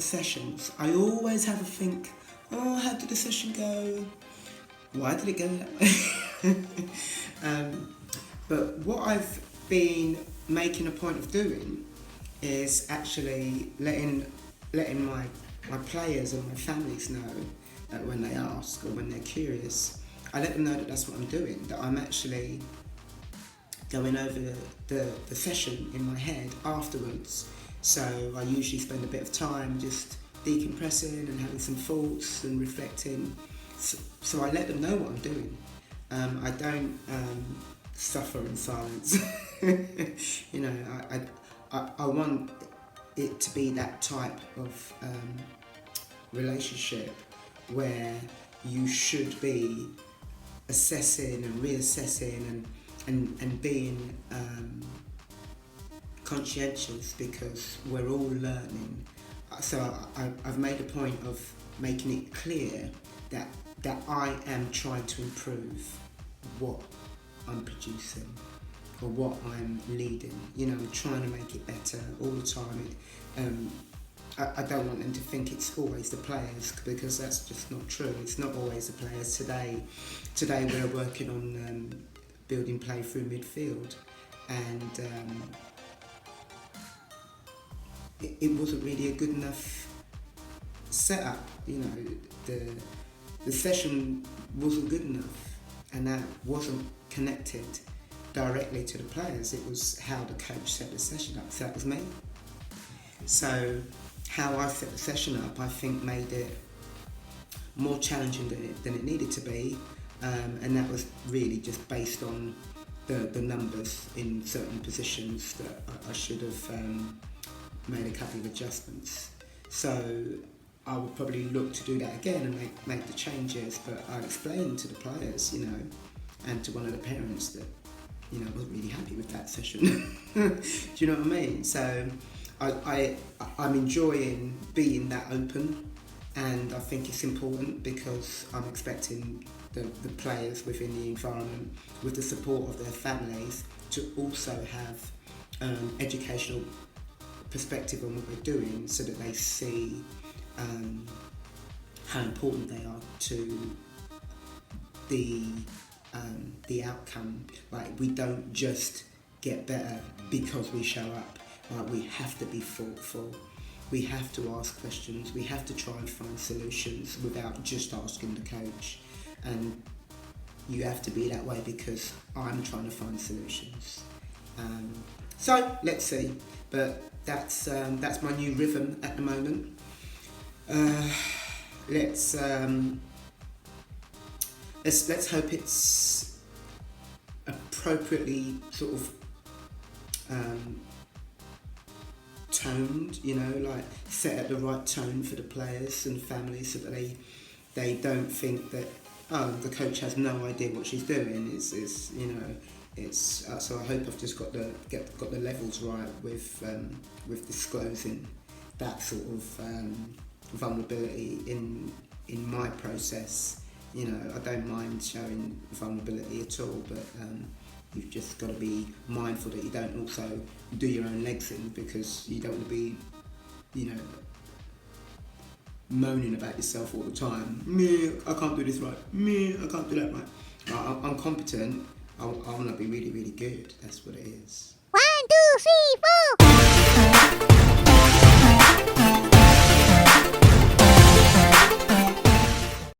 sessions, I always have a think, oh, how did the session go? Why did it go that way? But what I've been making a point of doing is actually letting my players and my families know that when they ask or when they're curious, I let them know that that's what I'm doing, that I'm actually going over the session in my head afterwards. So I usually spend a bit of time just decompressing and having some thoughts and reflecting. So I let them know what I'm doing. I don't suffer in silence. You know, I want it to be that type of relationship where you should be assessing and reassessing and being conscientious, because we're all learning. So I've made a point of making it clear that I am trying to improve what I'm producing or what I'm leading. You know, I'm trying to make it better all the time. I don't want them to think it's always the players, because that's just not true. It's not always the players. Today we're working on building play through midfield, and it wasn't really a good enough setup. You know, the session wasn't good enough, and that wasn't connected directly to the players. It was how the coach set the session up. So that was me. So how I set the session up, I think, made it more challenging than it needed to be, and that was really just based on the numbers in certain positions that I should have made a couple of adjustments. So I would probably look to do that again and make the changes, but I explained to the players, you know, and to one of the parents that, you know, I wasn't really happy with that session. Do you know what I mean? So I'm enjoying being that open, and I think it's important because I'm expecting the players within the environment, with the support of their families, to also have educational perspective on what we're doing, so that they see how important they are to the outcome. Like, we don't just get better because we show up. Like, we have to be thoughtful. We have to ask questions. We have to try and find solutions without just asking the coach. And you have to be that way because I'm trying to find solutions. So let's see. But that's my new rhythm at the moment. Let's hope it's appropriately sort of toned, you know, like set at the right tone for the players and families, so that they don't think that, oh, the coach has no idea what she's doing. It's you know, it's so I hope I've just got the levels right with disclosing that sort of vulnerability in my process. You know, I don't mind showing vulnerability at all, but you've just got to be mindful that you don't also do your own legs in, because you don't want to be, you know, moaning about yourself all the time. Me, I can't do this right. Me, I can't do that right. I'm competent. I want to be really, really good. That's what it is. 1, 2, 3.